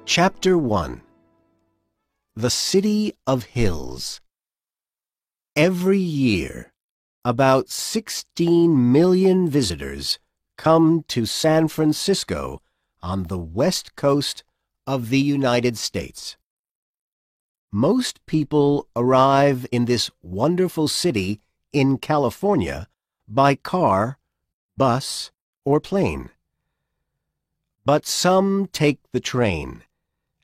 Chapter 1. The City of Hills. Every year, about 16 million visitors come to San Francisco on the west coast of the United States. Most people arrive in this wonderful city in California by car, bus, or plane. But some take the train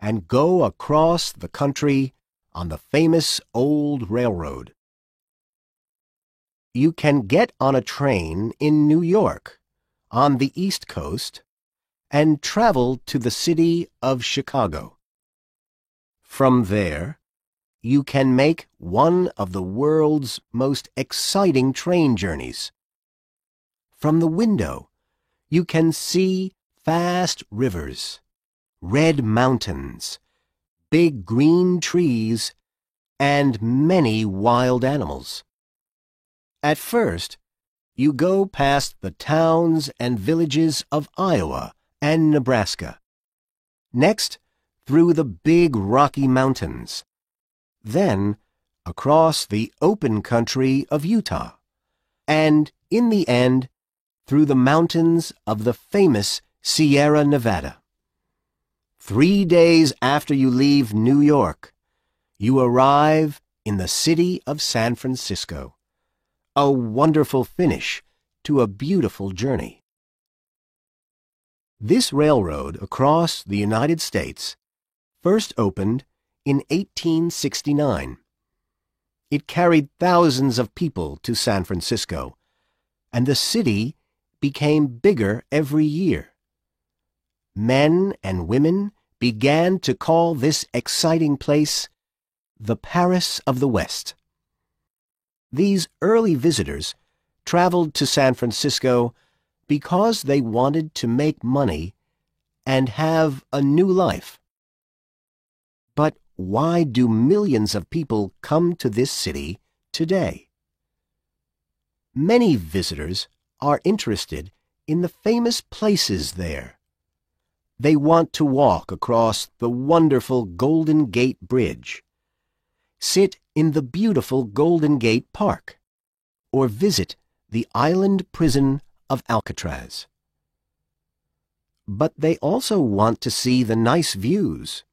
and go across the country on the famous old railroad. You can get on a train in New York, on the East Coast, and travel to the city of Chicago. From there, you can make one of the world's most exciting train journeys. From the window, you can see vast rivers, red mountains, big green trees, and many wild animals. At first, you go past the towns and villages of Iowa and Nebraska. Next, through the big Rocky Mountains. Then, across the open country of Utah. And, in the end, through the mountains of the famous Sierra Nevada. 3 days after you leave New York, you arrive in the city of San Francisco. A wonderful finish to a beautiful journey. This railroad across the United States first opened in 1869. It carried thousands of people to San Francisco, and the city became bigger every year. Men and women began to call this exciting place the Paris of the West. These early visitors traveled to San Francisco because they wanted to make money and have a new life. But why do millions of people come to this city today? Many visitors are interested in the famous places there. They want to walk across the wonderful Golden Gate Bridge, sit in the beautiful Golden Gate Park, or visit the island prison of Alcatraz. But they also want to see the nice views.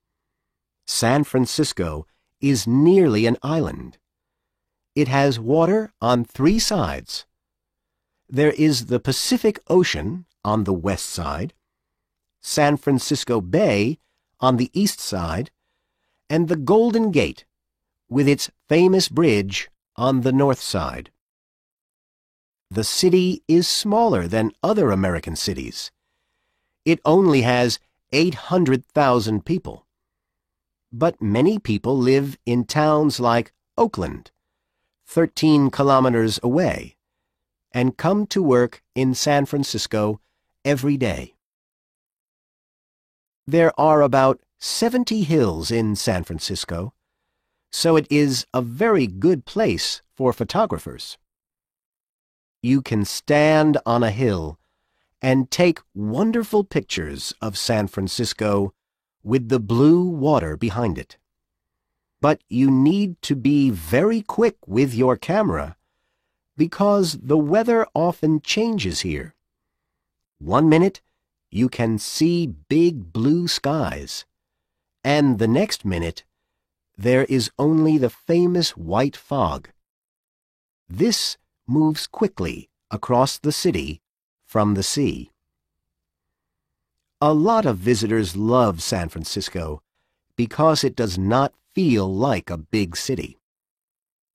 San Francisco is nearly an island. It has water on 3 sides. There is the Pacific Ocean on the west side, San Francisco Bay on the east side, and the Golden Gate, with its famous bridge on the north side. The city is smaller than other American cities. It only has 800,000 people. But many people live in towns like Oakland, 13 kilometers away, and come to work in San Francisco every day. There are about 70 hills in San Francisco, so it is a very good place for photographers. You can stand on a hill and take wonderful pictures of San Francisco with the blue water behind it. But you need to be very quick with your camera because the weather often changes here. 1 minute, you can see big blue skies, and the next minute, there is only the famous white fog. This moves quickly across the city from the sea. A lot of visitors love San Francisco because it does not feel like a big city.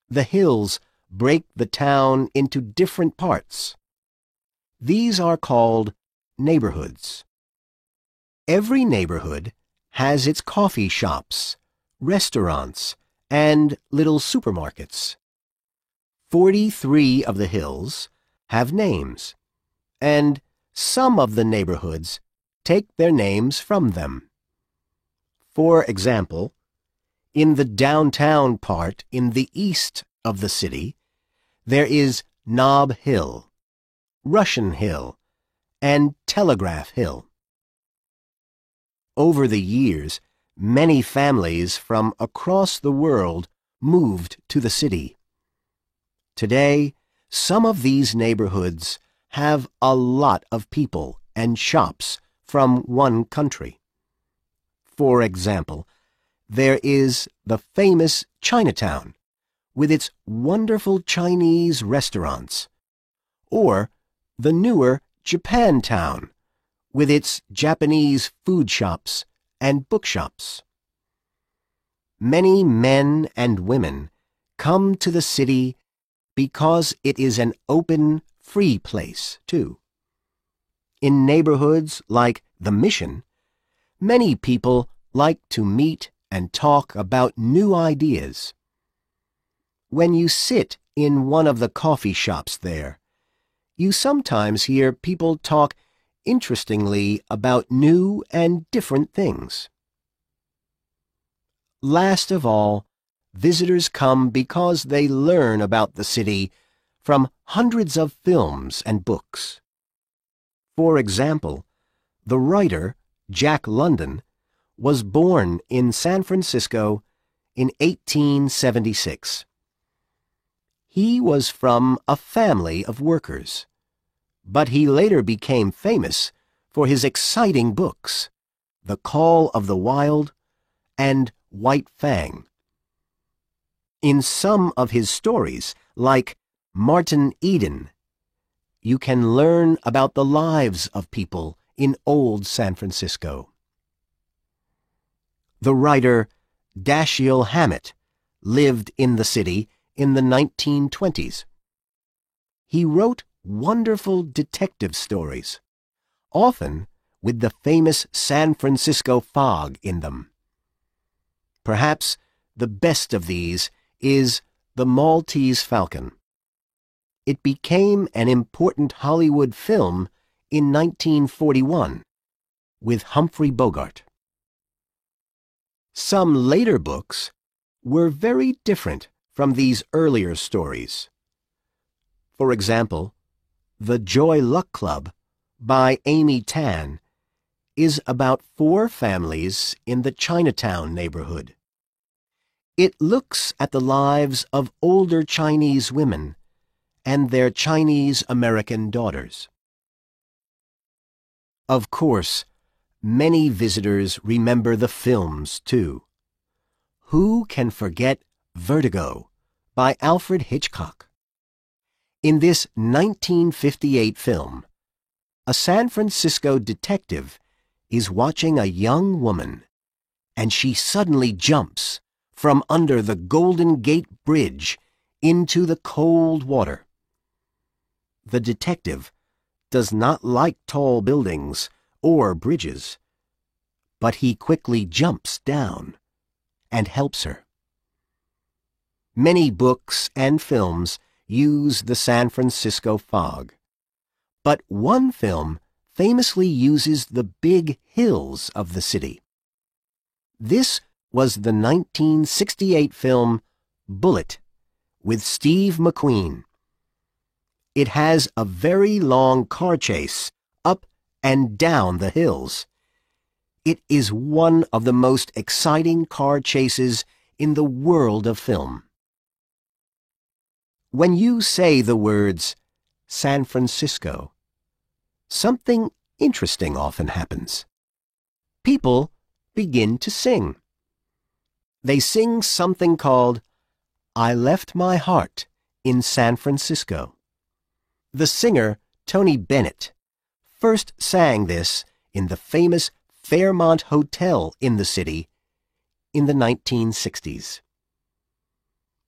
The hills break the town into different parts. These are called neighborhoods. Every neighborhood has its coffee shops, restaurants, and little supermarkets. 43 of the hills have names, and some of the neighborhoods take their names from them. For example, in the downtown part in the east of the city, there is Nob Hill, Russian Hill, and Telegraph Hill. Over the years, Many families from across the world moved to the city. Today, some of these neighborhoods have a lot of people and shops from one country. For example, there is the famous Chinatown with its wonderful Chinese restaurants, or the newer Japantown with its Japanese food shops and bookshops. Many men and women come to the city because it is an open, free place, too. In neighborhoods like the Mission, many people like to meet and talk about new ideas. When you sit in one of the coffee shops there, you sometimes hear people talk interestingly about new and different things. Last of all, visitors come because they learn about the city from hundreds of films and books. For example, the writer Jack London was born in San Francisco in 1876. He was from a family of workers, but he later became famous for his exciting books, The Call of the Wild and White Fang. In some of his stories, like Martin Eden, you can learn about the lives of people in old San Francisco. The writer Dashiell Hammett lived in the city in the 1920s. He wrote wonderful detective stories, often with the famous San Francisco fog in them. Perhaps the best of these is The Maltese Falcon. It became an important Hollywood film in 1941 with Humphrey Bogart. Some later books were very different from these earlier stories. For example, The Joy Luck Club by Amy Tan is about 4 families in the Chinatown neighborhood. It looks at the lives of older Chinese women and their Chinese-American daughters. Of course, many visitors remember the films, too. Who can forget Vertigo by Alfred Hitchcock? In this 1958 film, a San Francisco detective is watching a young woman, and she suddenly jumps from under the Golden Gate Bridge into the cold water. The detective does not like tall buildings or bridges, but he quickly jumps down and helps her. Many books and films use the San Francisco fog, but one film famously uses the big hills of the city. This was the 1968 film Bullitt with Steve McQueen. It has a very long car chase up and down the hills. It is one of the most exciting car chases in the world of film. When you say the words San Francisco, something interesting often happens. People begin to sing. They sing something called I Left My Heart in San Francisco. The singer Tony Bennett first sang this in the famous Fairmont Hotel in the city in the 1960s.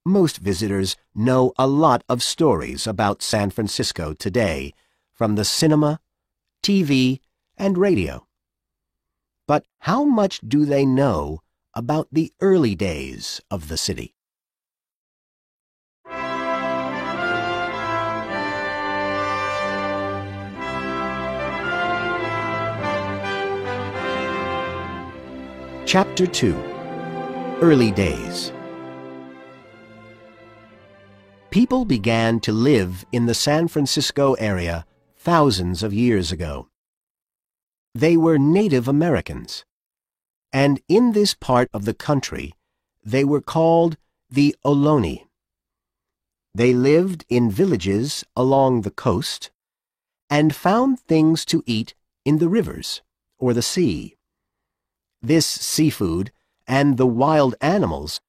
Most visitors know a lot of stories about San Francisco today from the cinema, TV, and radio. But how much do they know about the early days of the city? Chapter 2: Early Days. People began to live in the San Francisco area thousands of years ago. They were Native Americans. and in this part of the country they were called the Ohlone. They lived in villages along the coast and found things to eat in the rivers or the sea. This seafood and the wild animals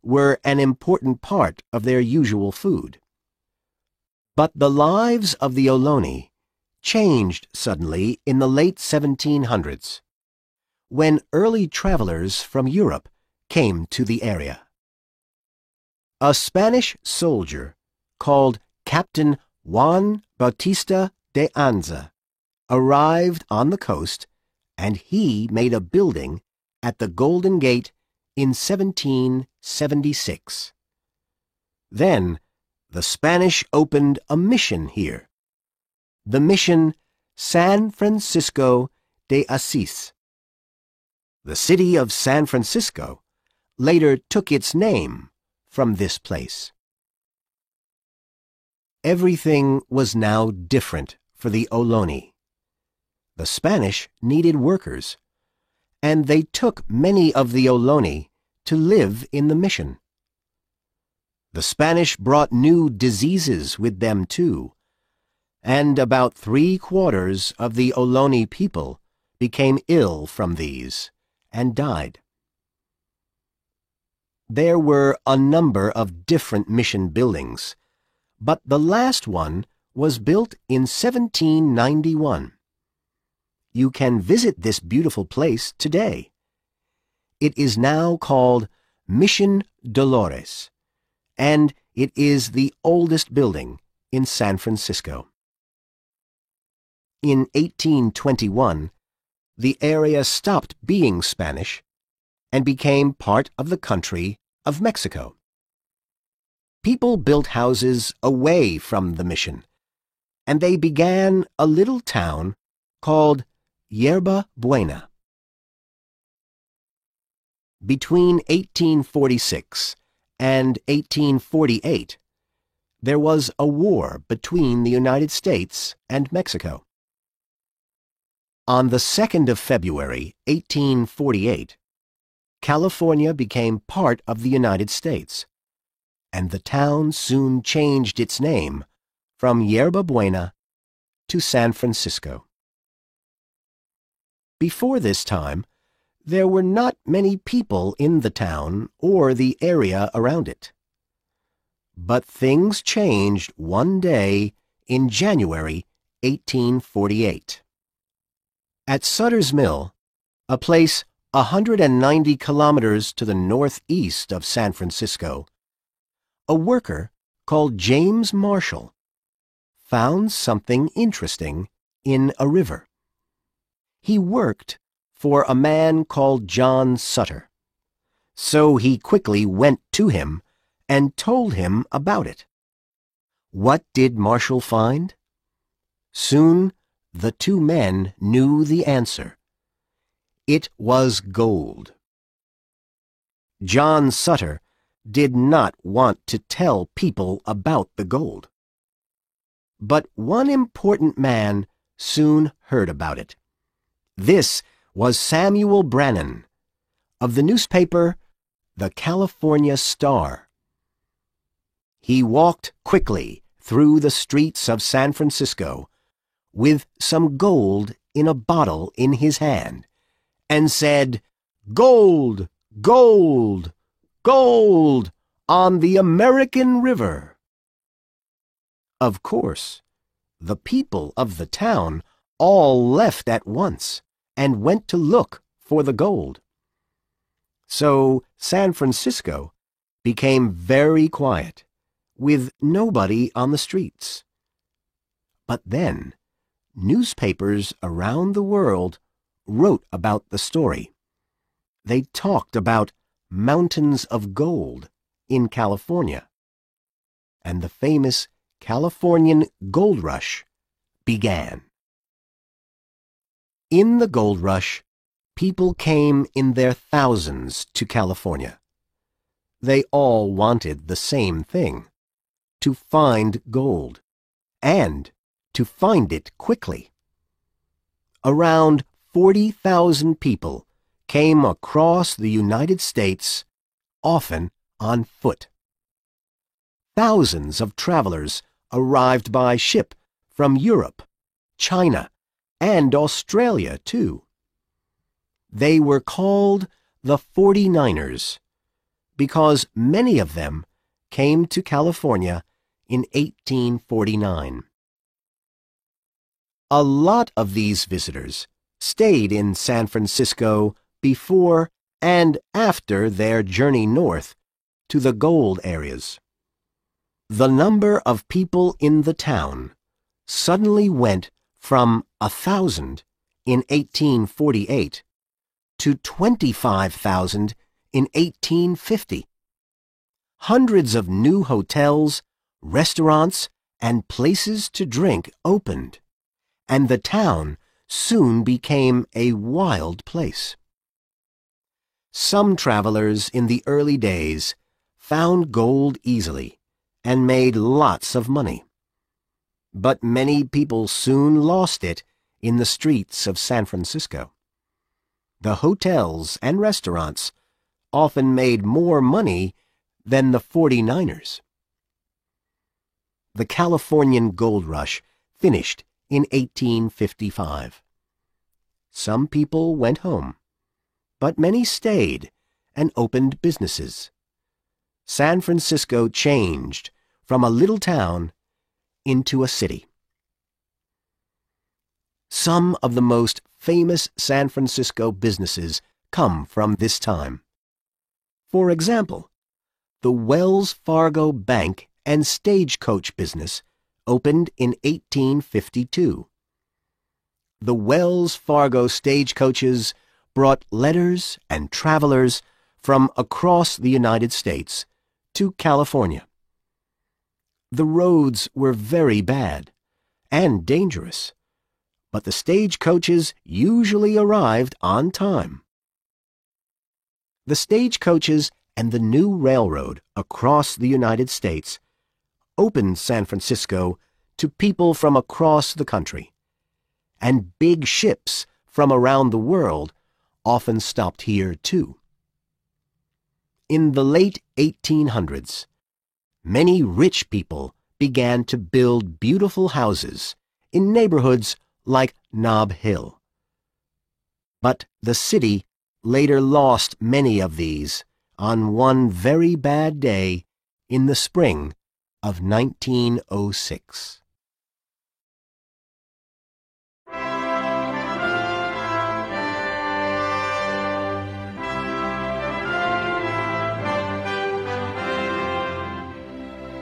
were an important part of their usual food. But the lives of the Ohlone changed suddenly in the late 1700s, when early travelers from Europe came to the area. A Spanish soldier called Captain Juan Bautista de Anza arrived on the coast, and he made a building at the Golden Gate in 1776. Then the Spanish opened a mission here, the mission San Francisco de Asís. The city of San Francisco later took its name from this place. Everything was now different for the Ohlone. The Spanish needed workers, and they took many of the Ohlone to live in the mission. The Spanish brought new diseases with them too, and about 3/4 of the Ohlone people became ill from these and died. There were a number of different mission buildings, but the last one was built in 1791. You can visit this beautiful place today. It is now called Mission Dolores, and it is the oldest building in San Francisco. In 1821, the area stopped being Spanish and became part of the country of Mexico. People built houses away from the mission, and they began a little town called Yerba Buena. Between 1846 and 1848, there was a war between the United States and Mexico. On the 2nd of February, 1848, California became part of the United States, and the town soon changed its name from Yerba Buena to San Francisco. Before this time, there were not many people in the town or the area around it. But things changed one day in January 1848. At Sutter's Mill, a place 190 kilometers to the northeast of San Francisco, a worker called James Marshall found something interesting in a river. He worked for a man called John Sutter, so he quickly went to him and told him about it. What did Marshall find? Soon the two men knew the answer. It was gold. John Sutter did not want to tell people about the gold. But one important man soon heard about it. This was Samuel Brannan, of the newspaper The California Star. He walked quickly through the streets of San Francisco with some gold in a bottle in his hand and said, "Gold, gold, gold on the American River." Of course, the people of the town all left at once and went to look for the gold. So San Francisco became very quiet, with nobody on the streets. But then, newspapers around the world wrote about the story. They talked about mountains of gold in California, and the famous Californian Gold Rush began. In the gold rush, people came in their thousands to California. They all wanted the same thing, to find gold, and to find it quickly. Around 40,000 people came across the United States, often on foot. Thousands of travelers arrived by ship from Europe, China, and Australia, too. They were called the 49ers because many of them came to California in 1849. A lot of these visitors stayed in San Francisco before and after their journey north to the gold areas. The number of people in the town suddenly went from 1,000 in 1848 to 25,000 in 1850. Hundreds of new hotels, restaurants, and places to drink opened, and the town soon became a wild place. Some travelers in the early days found gold easily and made lots of money. But many people soon lost it in the streets of San Francisco. The hotels and restaurants often made more money than the 49ers. The Californian gold rush finished in 1855. Some people went home, but many stayed and opened businesses. San Francisco changed from a little town into a city. Some of the most famous San Francisco businesses come from this time. For example, the Wells Fargo Bank and Stagecoach business opened in 1852. The Wells Fargo stagecoaches brought letters and travelers from across the United States to California. The roads were very bad and dangerous, but the stagecoaches usually arrived on time. The stagecoaches and the new railroad across the United States opened San Francisco to people from across the country, and big ships from around the world often stopped here too. In the late 1800s, many rich people began to build beautiful houses in neighborhoods like Nob Hill. But the city later lost many of these on one very bad day in the spring of 1906.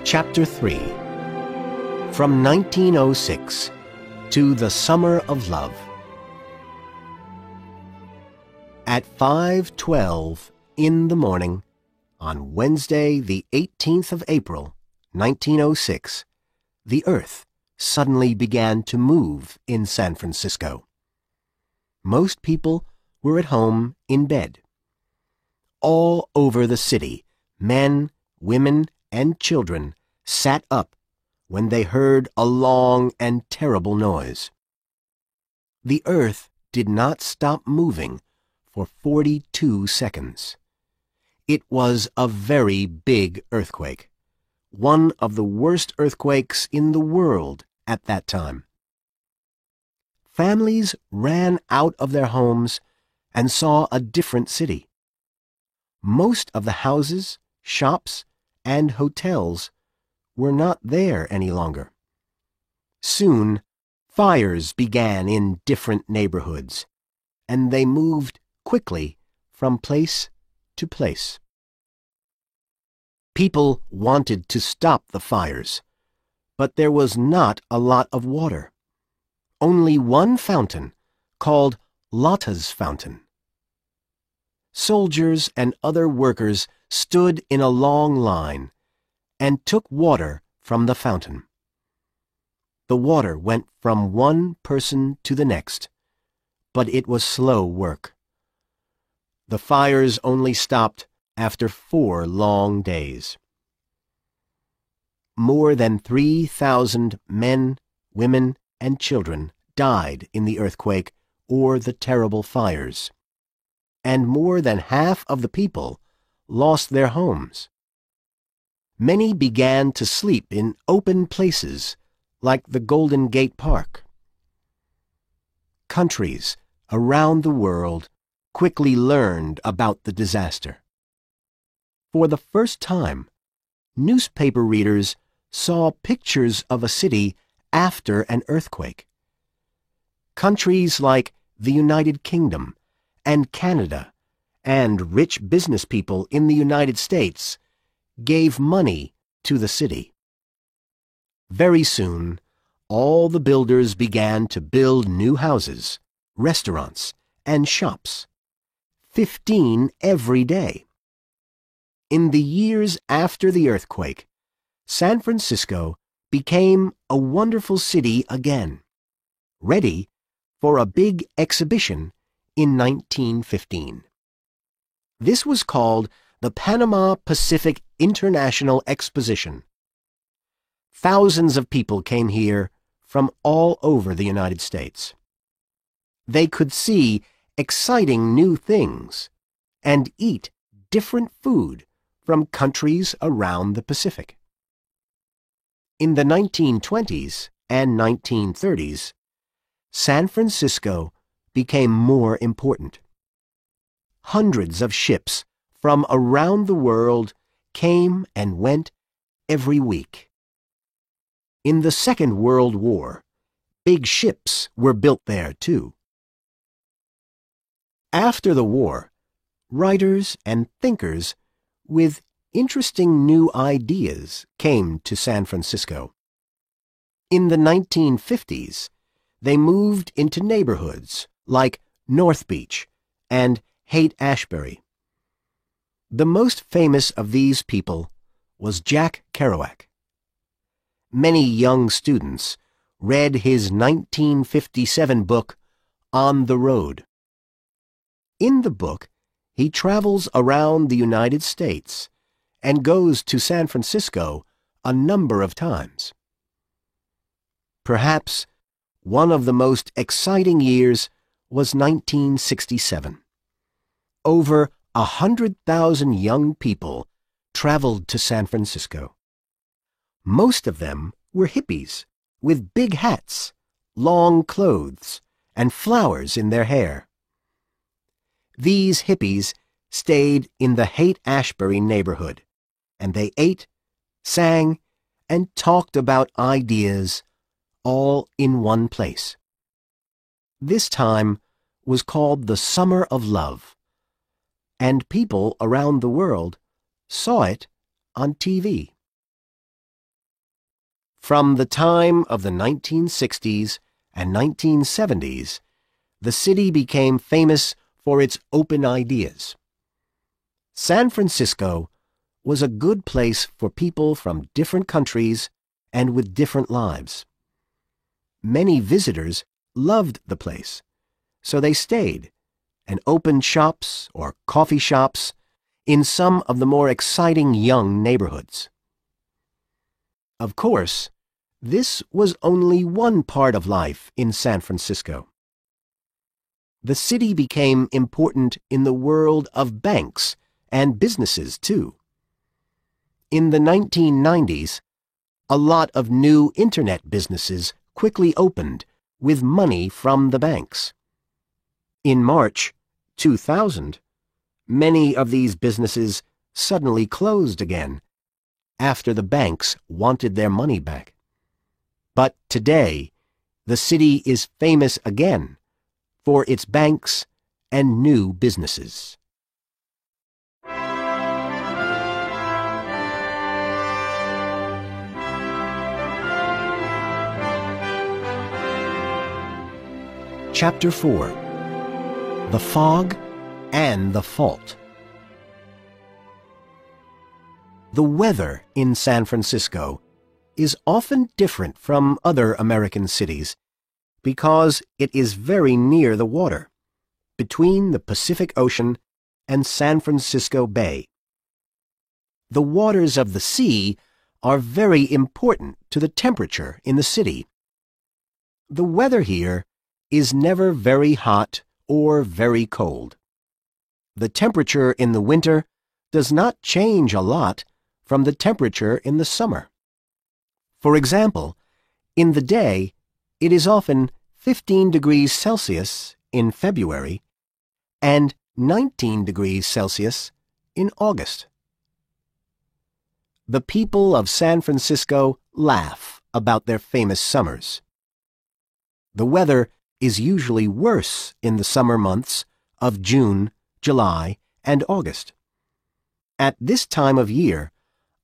Chapter 3. From 1906 to the Summer of Love. At 5:12 in the morning, on Wednesday the 18th of April, 1906, the earth suddenly began to move in San Francisco. Most people were at home in bed. All over the city, men, women, and children sat up when they heard a long and terrible noise. The earth did not stop moving for 42 seconds. It was a very big earthquake, one of the worst earthquakes in the world at that time. Families ran out of their homes and saw a different city. Most of the houses, shops, and hotels were not there any longer. Soon, fires began in different neighborhoods, and they moved quickly from place to place. People wanted to stop the fires, but there was not a lot of water. Only one fountain, called Lotta's Fountain. Soldiers and other workers stood in a long line and took water from the fountain. The water went from one person to the next, but it was slow work. The fires only stopped after 4 long days. More than 3,000 men, women, and children died in the earthquake or the terrible fires. and more than half of the people lost their homes. Many began to sleep in open places like the Golden Gate Park. Countries around the world quickly learned about the disaster. For the first time, newspaper readers saw pictures of a city after an earthquake. Countries like the United Kingdom and Canada and rich business people in the United States gave money to the city. Very soon, all the builders began to build new houses, restaurants, and shops, 15 every day. In the years after the earthquake, San Francisco became a wonderful city again, ready for a big exhibition in 1915. This was called the Panama Pacific International Exposition. Thousands of people came here from all over the United States. They could see exciting new things and eat different food from countries around the Pacific. In the 1920s and 1930s, San Francisco became more important. Hundreds of ships from around the world came and went every week. In the Second World War, big ships were built there too. After the war, writers and thinkers with interesting new ideas came to San Francisco. In the 1950s, they moved into neighborhoods like North Beach and Haight-Ashbury. The most famous of these people was Jack Kerouac. Many young students read his 1957 book, On the Road. In the book, he travels around the United States and goes to San Francisco a number of times. Perhaps one of the most exciting years was 1967. Over 100,000 young people traveled to San Francisco. Most of them were hippies with big hats, long clothes, and flowers in their hair. These hippies stayed in the Haight-Ashbury neighborhood, and they ate, sang, and talked about ideas all in one place. This time was called the Summer of Love, and people around the world saw it on TV. From the time of the 1960s and 1970s, the city became famous for its open ideas. San Francisco was a good place for people from different countries and with different lives. Many visitors loved the place, so they stayed and opened shops or coffee shops in some of the more exciting young neighborhoods. Of course, this was only one part of life in San Francisco. The city became important in the world of banks and businesses, too. In the 1990s, a lot of new internet businesses quickly opened with money from the banks. In March 2000, many of these businesses suddenly closed again after the banks wanted their money back. But today, the city is famous again for its banks and new businesses. Chapter 4: The Fog and the Fault. The weather in San Francisco is often different from other American cities because it is very near the water, between the Pacific Ocean and San Francisco Bay. The waters of the sea are very important to the temperature in the city. The weather here is never very hot or very cold. The temperature in the winter does not change a lot from the temperature in the summer. For example, in the day, it is often 15 degrees Celsius in February and 19 degrees Celsius in August. The people of San Francisco laugh about their famous summers. The weather is usually worse in the summer months of June, July, and August. At this time of year,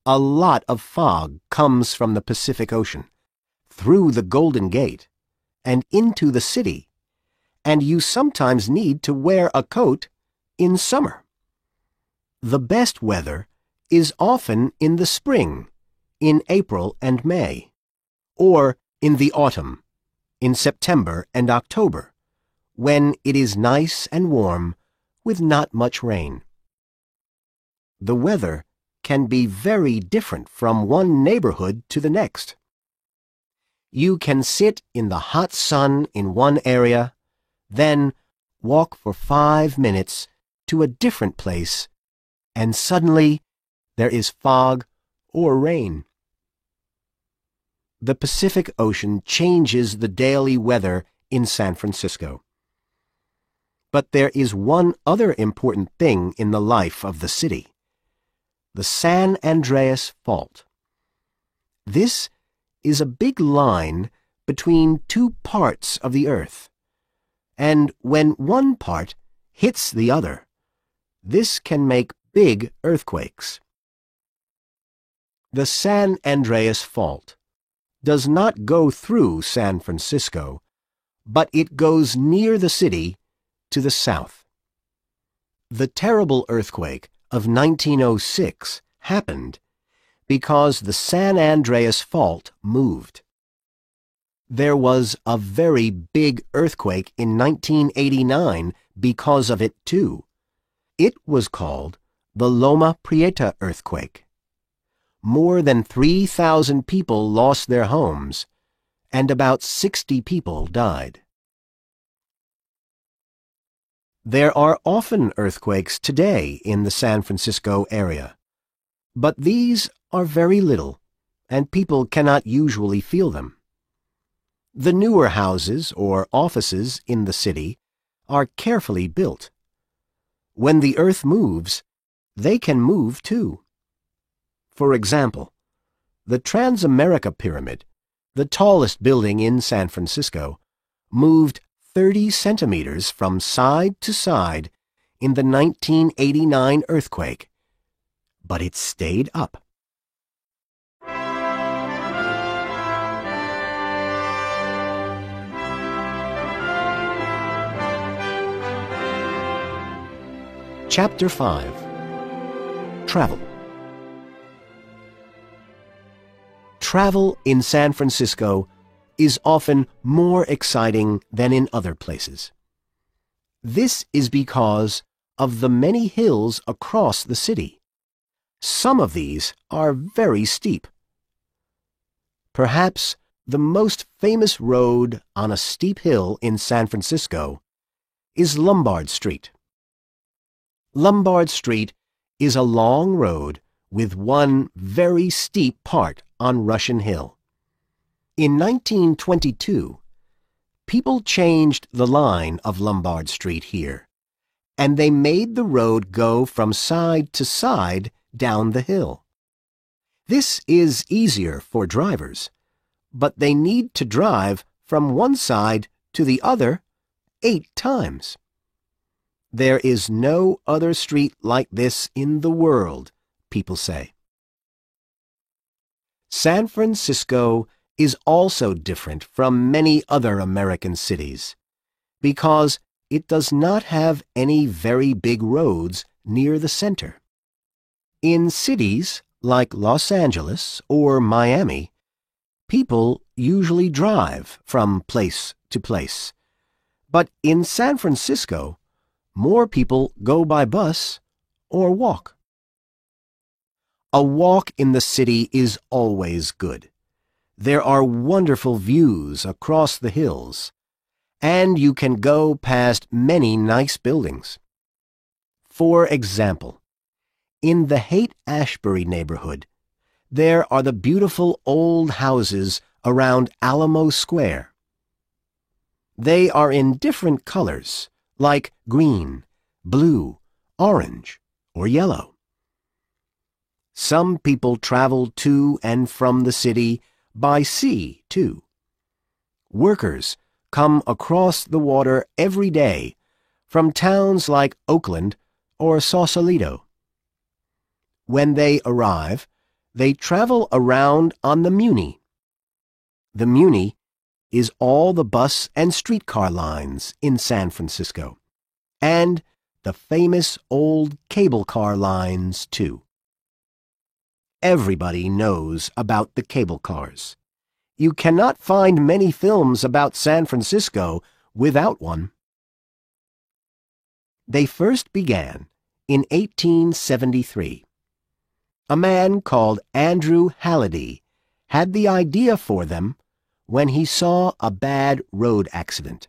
a lot of fog comes from the Pacific Ocean, through the Golden Gate, and into the city, and you sometimes need to wear a coat in summer. The best weather is often in the spring, in April and May, or in the autumn, in September and October, when it is nice and warm with not much rain. The weather can be very different from one neighborhood to the next. You can sit in the hot sun in one area, then walk for 5 minutes to a different place, and suddenly there is fog or rain. The Pacific Ocean changes the daily weather in San Francisco. But there is one other important thing in the life of the city: the San Andreas Fault. This is a big line between two parts of the Earth, and when one part hits the other, this can make big earthquakes. The San Andreas Fault does not go through San Francisco, but it goes near the city to the south. The terrible earthquake of 1906 happened because the San Andreas Fault moved. There was a very big earthquake in 1989 because of it too. It was called the Loma Prieta earthquake. More than 3,000 people lost their homes, and about 60 people died. There are often earthquakes today in the San Francisco area, but these are very little, and people cannot usually feel them. The newer houses or offices in the city are carefully built. When the earth moves, they can move too. For example, the Transamerica Pyramid, the tallest building in San Francisco, moved 30 centimeters from side to side in the 1989 earthquake, but it stayed up. Chapter 5. Travel. Travel in San Francisco is often more exciting than in other places. This is because of the many hills across the city. Some of these are very steep. Perhaps the most famous road on a steep hill in San Francisco is Lombard Street. Lombard Street is a long road with one very steep part on Russian Hill. In 1922, people changed the line of Lombard Street here, and they made the road go from side to side down the hill. This is easier for drivers, but they need to drive from one side to the other 8 times. There is no other street like this in the world, people say. San Francisco is also different from many other American cities because it does not have any very big roads near the center. In cities like Los Angeles or Miami, people usually drive from place to place. But in San Francisco, more people go by bus or walk. A walk in the city is always good. There are wonderful views across the hills, and you can go past many nice buildings. For example, in the Haight-Ashbury neighborhood, there are the beautiful old houses around Alamo Square. They are in different colors, like green, blue, orange, or yellow. Some people travel to and from the city by sea, too. Workers come across the water every day from towns like Oakland or Sausalito. When they arrive, they travel around on the Muni. The Muni is all the bus and streetcar lines in San Francisco, and the famous old cable car lines, too. Everybody knows about the cable cars. You cannot find many films about San Francisco without one. They first began in 1873. A man called Andrew Halliday had the idea for them when he saw a bad road accident.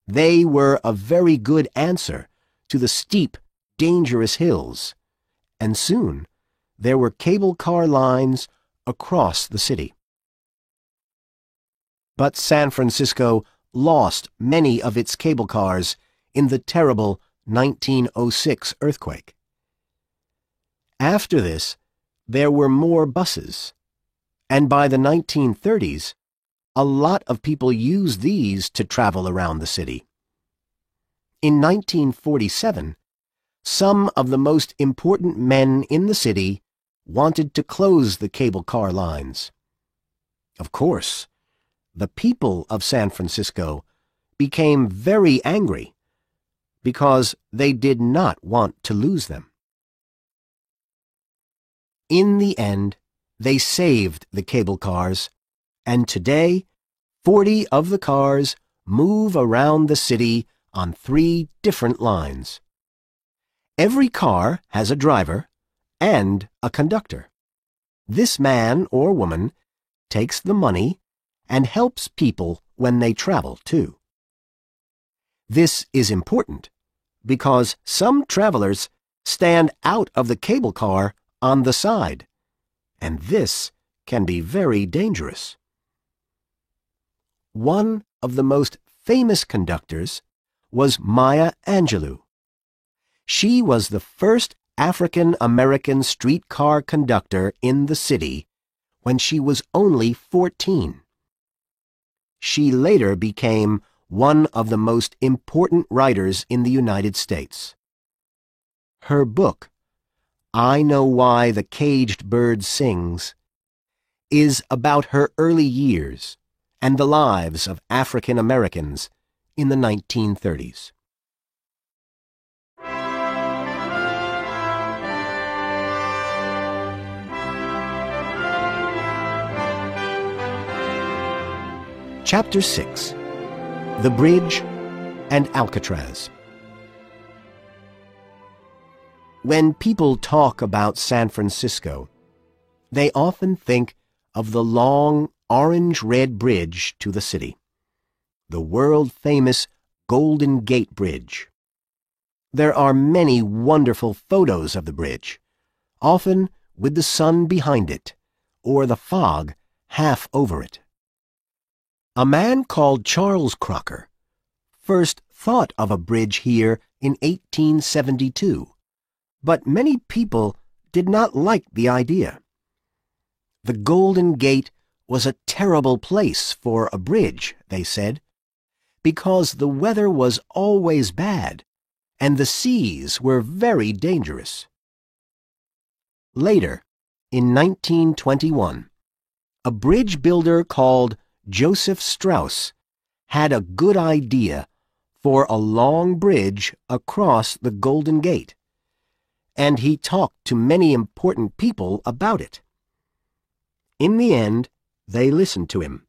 They were a very good answer to the steep, dangerous hills, and soon there were cable car lines across the city. But San Francisco lost many of its cable cars in the terrible 1906 earthquake. After this, there were more buses, and by the 1930s, a lot of people used these to travel around the city. In 1947, some of the most important men in the city wanted to close the cable car lines. Of course, the people of San Francisco became very angry because they did not want to lose them. In the end, they saved the cable cars, and today, 40 of the cars move around the city on 3 different lines. Every car has a driver and a conductor. This man or woman takes the money and helps people when they travel, too. This is important because some travelers stand out of the cable car on the side, and this can be very dangerous. One of the most famous conductors was Maya Angelou. She was the first African-American streetcar conductor in the city when she was only 14. She later became one of the most important writers in the United States. Her book, I Know Why the Caged Bird Sings, is about her early years and the lives of African Americans in the 1930s. Chapter 6: The Bridge and Alcatraz. When people talk about San Francisco, they often think of the long orange-red bridge to the city, the world-famous Golden Gate Bridge. There are many wonderful photos of the bridge, often with the sun behind it or the fog half over it. A man called Charles Crocker first thought of a bridge here in 1872, but many people did not like the idea. The Golden Gate was a terrible place for a bridge, they said, because the weather was always bad and the seas were very dangerous. Later, in 1921, a bridge builder called Joseph Strauss had a good idea for a long bridge across the Golden Gate, and he talked to many important people about it. In the end, they listened to him,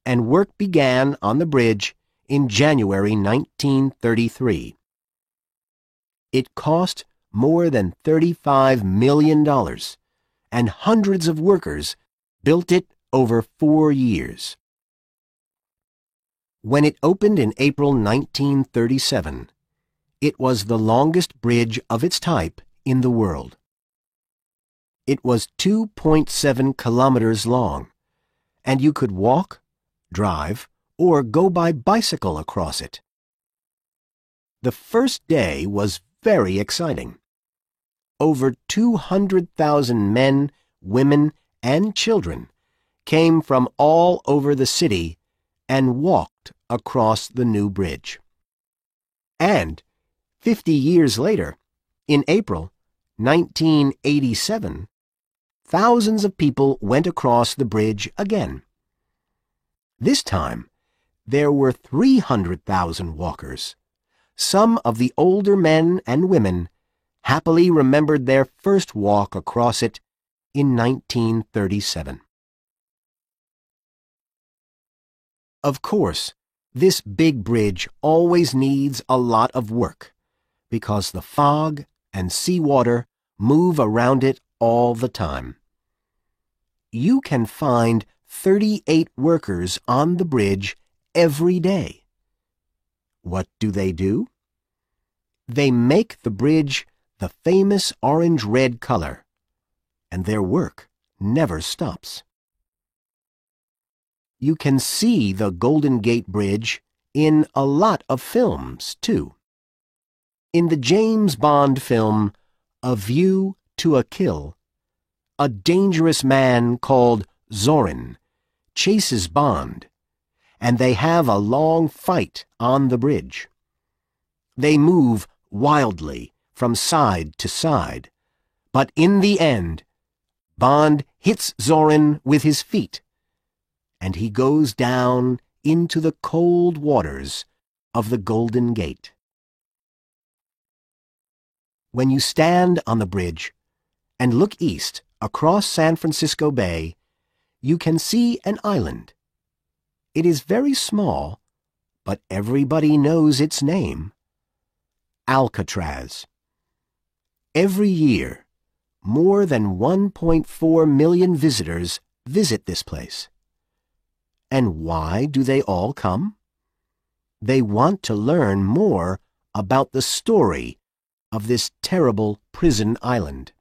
and work began on the bridge in January 1933. It cost more than $35 million, and hundreds of workers built it over 4 years. When it opened in April 1937, It was the longest bridge of its type in the world. It was 2.7 kilometers long, and you could walk, drive, or go by bicycle across it. The first day was very exciting. Over 200,000 men, women, and children came from all over the city and walked across the new bridge. And 50 years later, in April 1987, thousands of people went across the bridge again. This time, there were 300,000 walkers. Some of the older men and women happily remembered their first walk across it in 1937. Of course, this big bridge always needs a lot of work because the fog and seawater move around it all the time. You can find 38 workers on the bridge every day. What do? They make the bridge the famous orange-red color, and their work never stops. You can see the Golden Gate Bridge in a lot of films, too. In the James Bond film A View to a Kill, a dangerous man called Zorin chases Bond, and they have a long fight on the bridge. They move wildly from side to side, but in the end, Bond hits Zorin with his feet, and he goes down into the cold waters of the Golden Gate. When you stand on the bridge and look east across San Francisco Bay, you can see an island. It is very small, but everybody knows its name: Alcatraz. Every year, more than 1.4 million visitors visit this place. And why do they all come? They want to learn more about the story of this terrible prison island.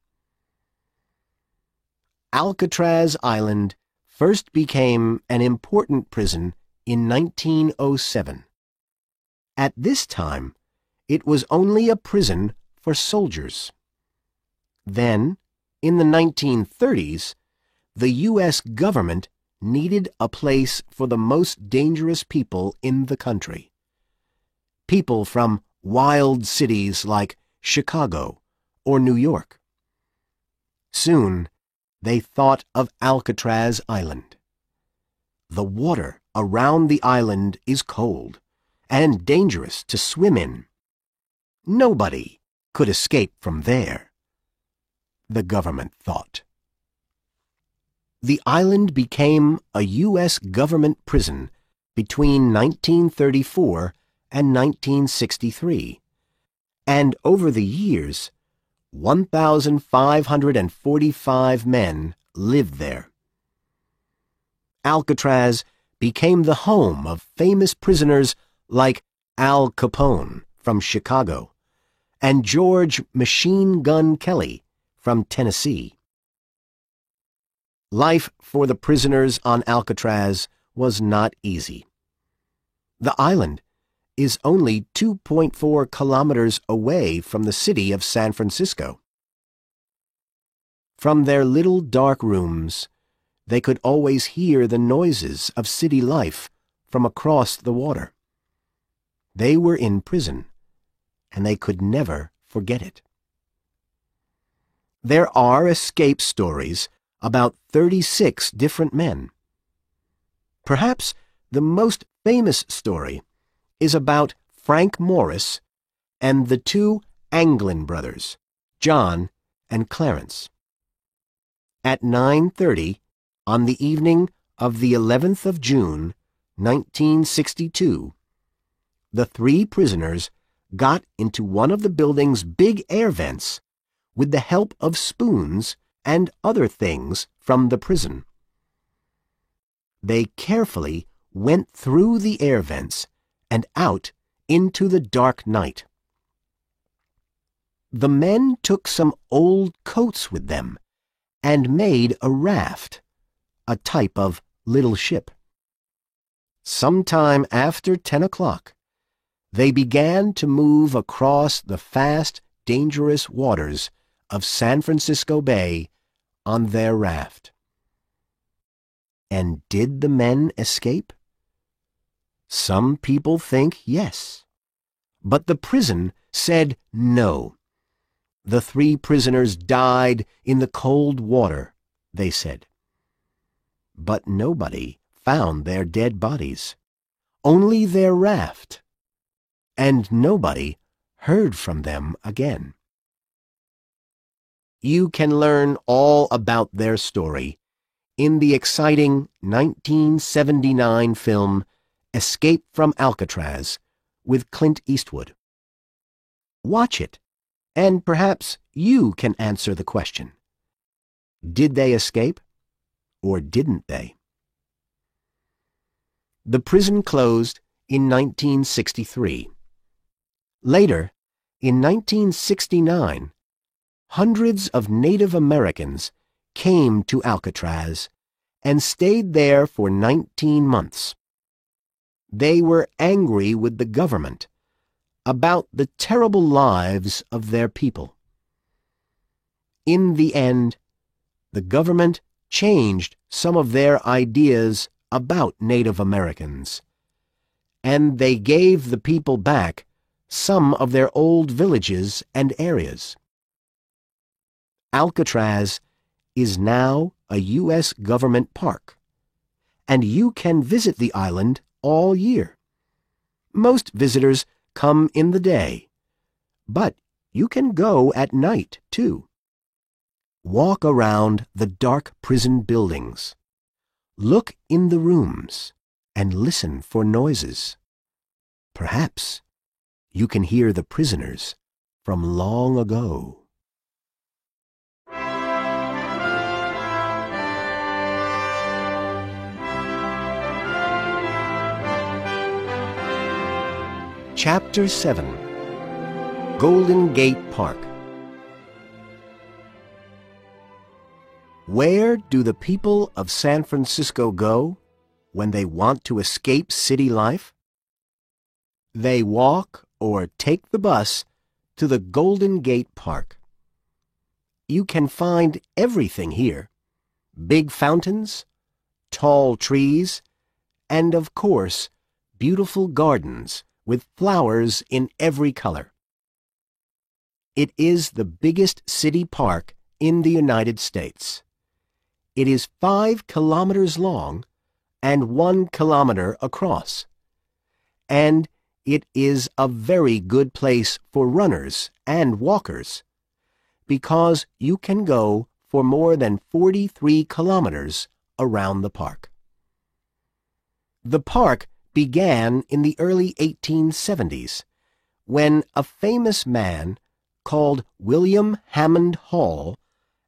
Alcatraz Island first became an important prison in 1907. At this time, it was only a prison for soldiers. Then, in the 1930s, the U.S. government needed a place for the most dangerous people in the country. People from wild cities like Chicago or New York. Soon, they thought of Alcatraz Island. The water around the island is cold and dangerous to swim in. Nobody could escape from there, the government thought. The island became a U.S. government prison between 1934 and 1963, and over the years, 1,545 men lived there. Alcatraz became the home of famous prisoners like Al Capone from Chicago and George Machine Gun Kelly from Tennessee. Life for the prisoners on Alcatraz was not easy. The island is only 2.4 kilometers away from the city of San Francisco. From their little dark rooms, they could always hear the noises of city life from across the water. They were in prison, and they could never forget it. There are escape stories about 36 different men. Perhaps the most famous story is about Frank Morris and the two Anglin brothers, John and Clarence. At 9:30 on the evening of the 11th of June, 1962, the three prisoners got into one of the building's big air vents with the help of spoons and other things from the prison. They carefully went through the air vents and out into the dark night. The men took some old coats with them and made a raft, a type of little ship. Sometime after 10 o'clock, they began to move across the fast, dangerous waters of San Francisco Bay on their raft. And did the men escape? Some people think yes, but the prison said no. The 3 prisoners died in the cold water, they said. But nobody found their dead bodies, only their raft, and nobody heard from them again. You can learn all about their story in the exciting 1979 film Escape from Alcatraz with Clint Eastwood. Watch it, and perhaps you can answer the question: did they escape, or didn't they? The prison closed in 1963. Later, in 1969, hundreds of Native Americans came to Alcatraz and stayed there for 19 months. They were angry with the government about the terrible lives of their people. In the end, the government changed some of their ideas about Native Americans, and they gave the people back some of their old villages and areas. Alcatraz is now a U.S. government park, and you can visit the island all year. Most visitors come in the day, but you can go at night, too. Walk around the dark prison buildings. Look in the rooms and listen for noises. Perhaps you can hear the prisoners from long ago. Chapter 7. Golden Gate Park. Where do the people of San Francisco go when they want to escape city life? They walk or take the bus to the Golden Gate Park. You can find everything here: big fountains, tall trees, and of course, beautiful gardens with flowers in every color. It is the biggest city park in the United States. It is 5 kilometers long and 1 kilometer across, and it is a very good place for runners and walkers because you can go for more than 43 kilometers around the park. The park began in the early 1870s when a famous man called William Hammond Hall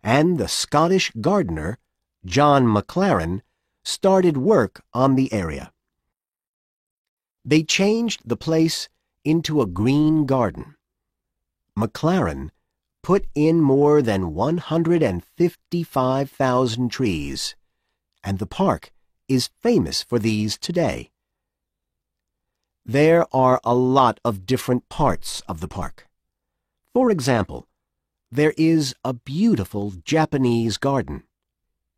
and the Scottish gardener John Maclaren started work on the area. They changed the place into a green garden. Maclaren put in more than 155,000 trees, and the park is famous for these today. There are a lot of different parts of the park. For example, there is a beautiful Japanese garden.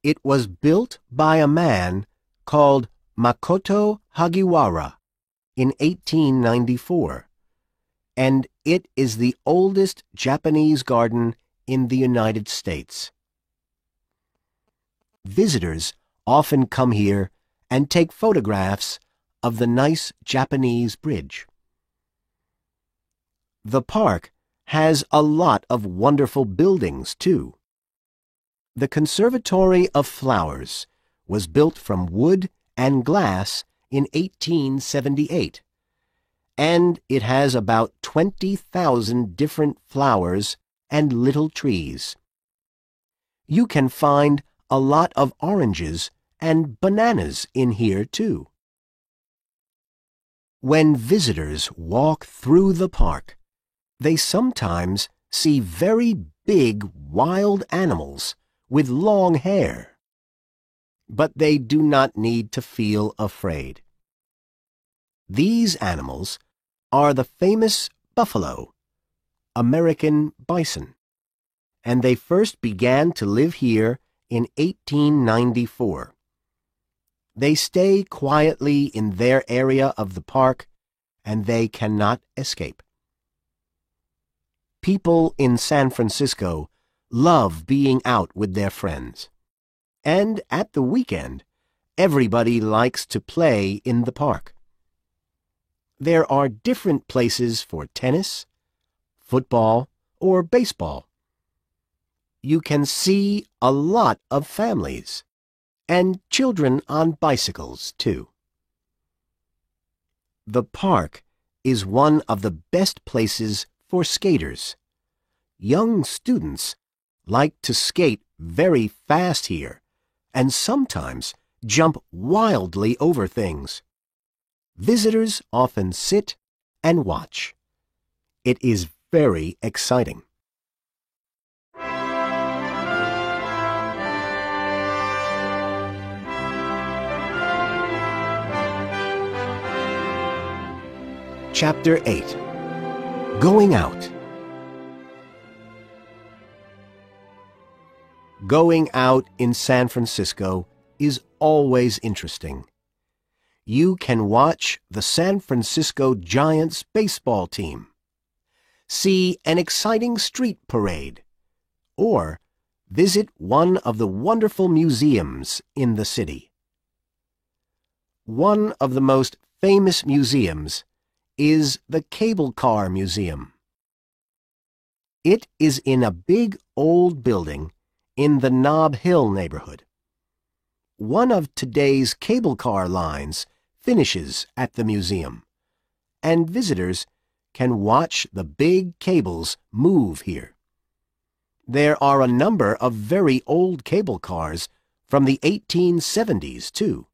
It was built by a man called Makoto Hagiwara in 1894, and it is the oldest Japanese garden in the United States. Visitors often come here and take photographs of the nice Japanese bridge. The park has a lot of wonderful buildings, too. The Conservatory of Flowers was built from wood and glass in 1878, and it has about 20,000 different flowers and little trees. You can find a lot of oranges and bananas in here, too. When visitors walk through the park, they sometimes see very big wild animals with long hair. But they do not need to feel afraid. These animals are the famous buffalo, American bison, and they first began to live here in 1894. They stay quietly in their area of the park, and they cannot escape. People in San Francisco love being out with their friends. And at the weekend, everybody likes to play in the park. There are different places for tennis, football, or baseball. You can see a lot of families, and children on bicycles, too. The park is one of the best places for skaters. Young students like to skate very fast here, and sometimes jump wildly over things. Visitors often sit and watch. It is very exciting. Chapter 8. Going Out. Going out in San Francisco is always interesting. You can watch the San Francisco Giants baseball team, see an exciting street parade, or visit one of the wonderful museums in the city. One of the most famous museums is the Cable Car Museum. It is in a big old building in the Nob Hill neighborhood. One of today's cable car lines finishes at the museum, and visitors can watch the big cables move here. There are a number of very old cable cars from the 1870s, too.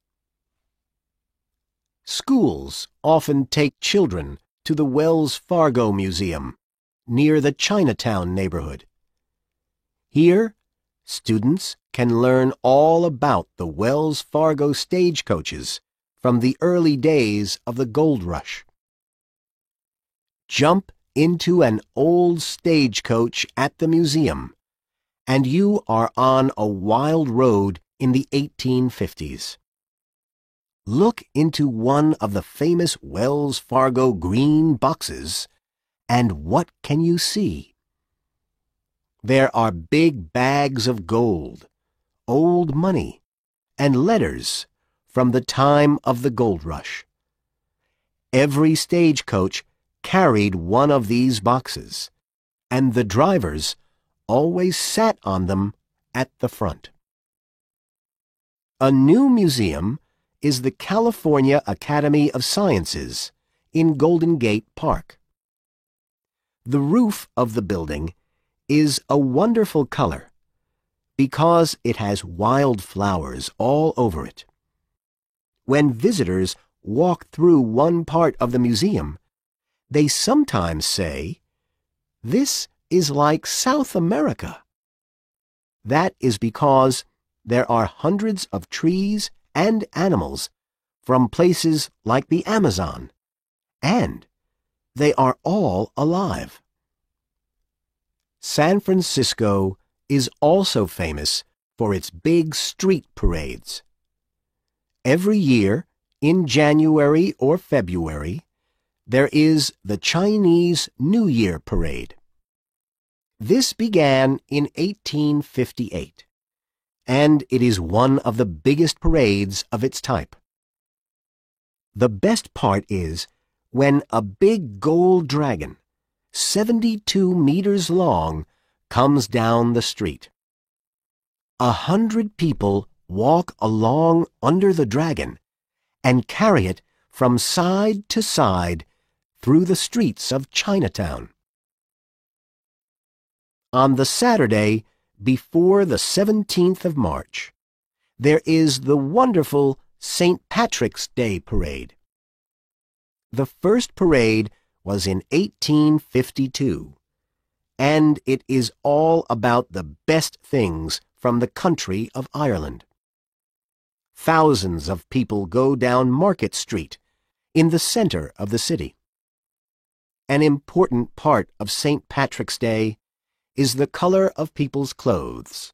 Schools often take children to the Wells Fargo Museum near the Chinatown neighborhood. Here, students can learn all about the Wells Fargo stagecoaches from the early days of the gold rush. Jump into an old stagecoach at the museum, and you are on a wild road in the 1850s. Look into one of the famous Wells Fargo green boxes, and what can you see? There are big bags of gold, old money, and letters from the time of the gold rush. Every stagecoach carried one of these boxes, and the drivers always sat on them at the front. A new museum is the California Academy of Sciences in Golden Gate Park. The roof of the building is a wonderful color because it has wild flowers all over it. When visitors walk through one part of the museum, they sometimes say, "This is like South America." That is because there are hundreds of trees and animals from places like the Amazon, and they are all alive. San Francisco is also famous for its big street parades. Every year, in January or February, there is the Chinese New Year Parade. This began in 1858, and it is one of the biggest parades of its type. The best part is when a big gold dragon, 72 meters long, comes down the street. 100 people walk along under the dragon and carry it from side to side through the streets of Chinatown. On the Saturday before the 17th of March, there is the wonderful St. Patrick's Day Parade. The first parade was in 1852, and it is all about the best things from the country of Ireland. Thousands of people go down Market Street in the center of the city. An important part of St. Patrick's Day is the color of people's clothes.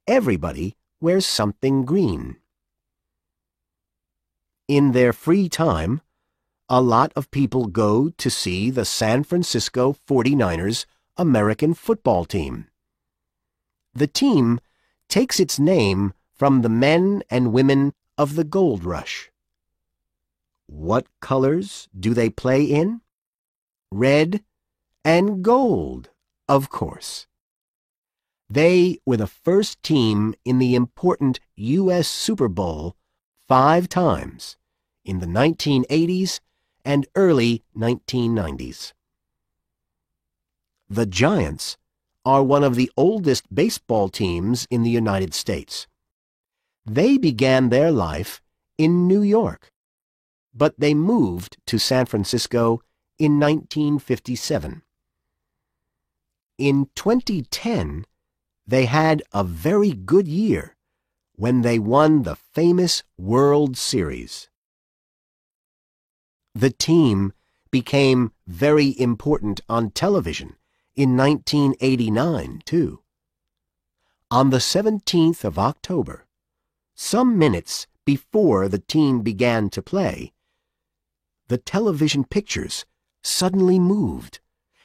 Everybody wears something green. In their free time, a lot of people go to see the San Francisco 49ers American football team. The team takes its name from the men and women of the gold rush. What colors do they play in? Red and gold, of course. They were the first team in the important U.S. Super Bowl 5 times in the 1980s and early 1990s. The Giants are one of the oldest baseball teams in the United States. They began their life in New York, but they moved to San Francisco in 1957. In 2010, they had a very good year when they won the famous World Series. The team became very important on television in 1989, too. On the 17th of October, some minutes before the team began to play, the television pictures suddenly moved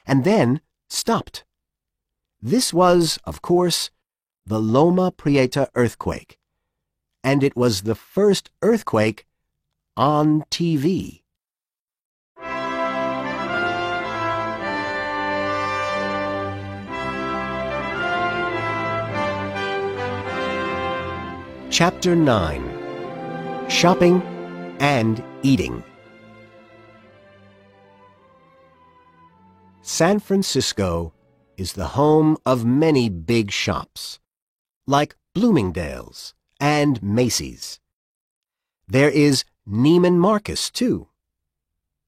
and then stopped. This was, of course, the Loma Prieta earthquake, and it was the first earthquake on TV. Chapter 9: Shopping and Eating. San Francisco is the home of many big shops, like Bloomingdale's and Macy's. There is Neiman Marcus, too.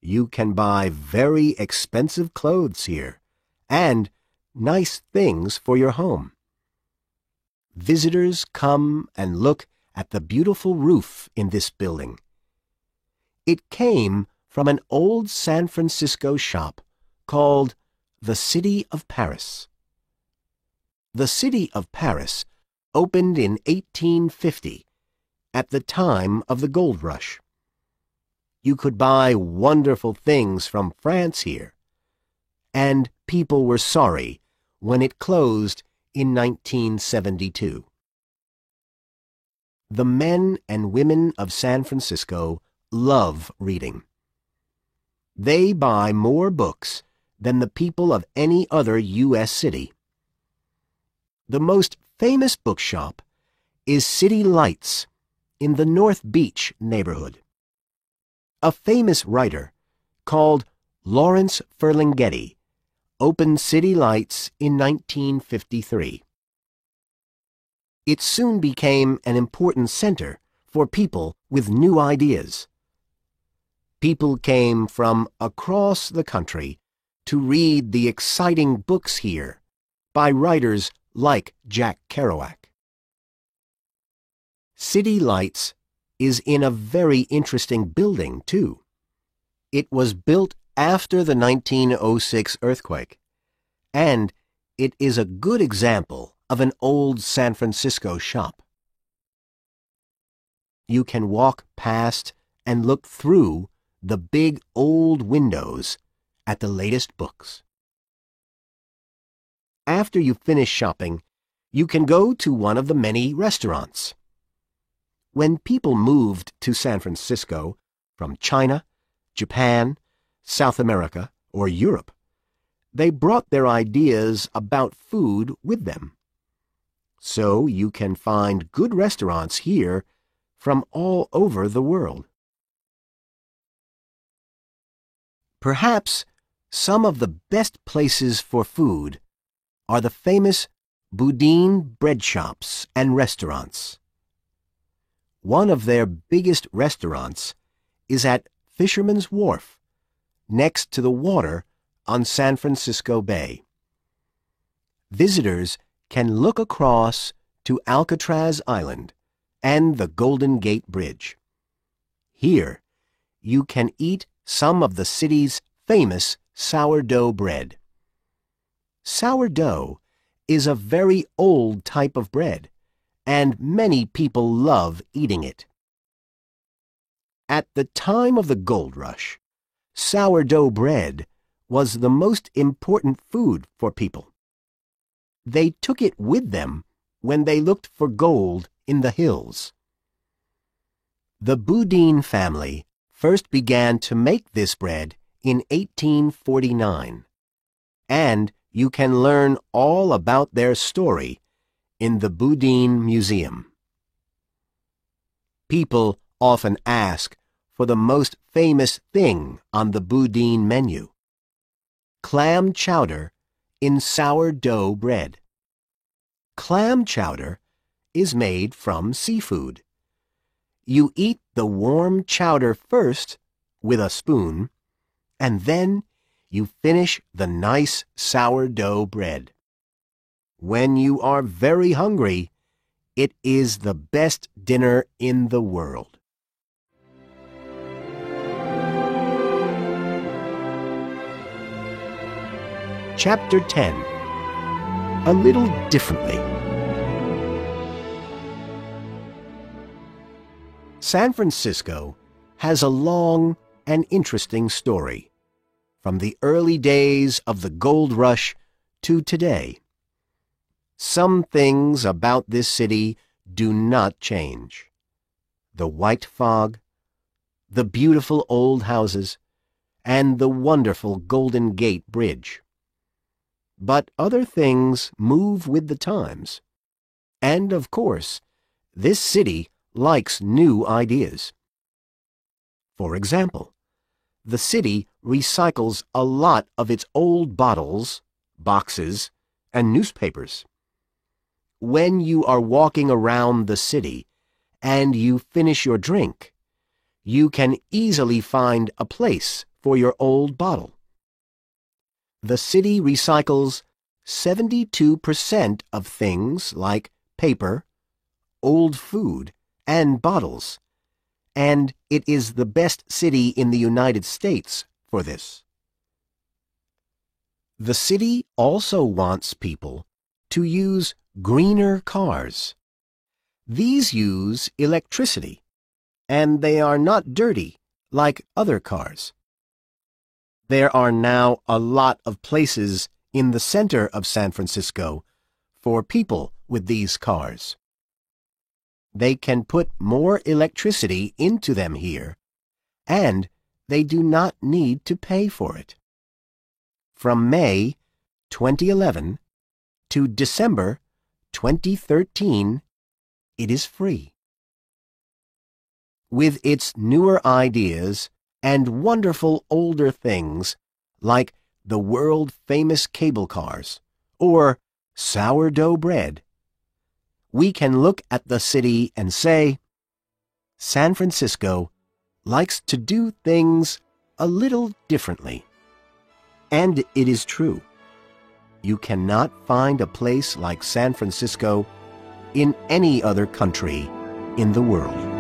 You can buy very expensive clothes here and nice things for your home. Visitors come and look at the beautiful roof in this building. It came from an old San Francisco shop called the City of Paris. The City of Paris opened in 1850, at the time of the gold rush. You could buy wonderful things from France here, and people were sorry when it closed in 1972. The men and women of San Francisco love reading. They buy more books than the people of any other U.S. city. The most famous bookshop is City Lights in the North Beach neighborhood. A famous writer called Lawrence Ferlinghetti opened City Lights in 1953. It soon became an important center for people with new ideas. People came from across the country to read the exciting books here by writers like Jack Kerouac. City Lights is in a very interesting building, too. It was built after the 1906 earthquake, and it is a good example of an old San Francisco shop. You can walk past and look through the big old windows at the latest books. After you finish shopping, you can go to one of the many restaurants. When people moved to San Francisco from China, Japan, South America, or Europe, they brought their ideas about food with them. So you can find good restaurants here from all over the world. Perhaps some of the best places for food are the famous Boudin bread shops and restaurants. One of their biggest restaurants is at Fisherman's Wharf, next to the water on San Francisco Bay. visitors can look across to Alcatraz Island and the Golden Gate Bridge. Here, you can eat some of the city's famous sourdough bread. Sourdough is a very old type of bread, and many people love eating it. At the time of the gold rush, sourdough bread was the most important food for people. They took it with them when they looked for gold in the hills. The Boudin family first began to make this bread in 1849, and you can learn all about their story in the Boudin Museum. People often ask for the most famous thing on the Boudin menu: clam chowder in sourdough bread. Clam chowder is made from seafood. You eat the warm chowder first with a spoon, and then you finish the nice sourdough bread. When you are very hungry, it is the best dinner in the world. Chapter 10. A Little Differently. San Francisco has a long and interesting story, from the early days of the gold rush to today. Some things about this city do not change: the white fog, the beautiful old houses, and the wonderful Golden Gate Bridge. But other things move with the times. And, of course, this city likes new ideas. For example, the city recycles a lot of its old bottles, boxes, and newspapers. When you are walking around the city and you finish your drink, you can easily find a place for your old bottle. The city recycles 72% of things like paper, old food, and bottles, and it is the best city in the United States for this. The city also wants people to use greener cars. These use electricity, and they are not dirty like other cars. There are now a lot of places in the center of San Francisco for people with these cars. They can put more electricity into them here, and they do not need to pay for it. From May 2011 to December 2013, it is free. With its newer ideas and wonderful older things like the world-famous cable cars or sourdough bread, we can look at the city and say, San Francisco likes to do things a little differently. And it is true. You cannot find a place like San Francisco in any other country in the world.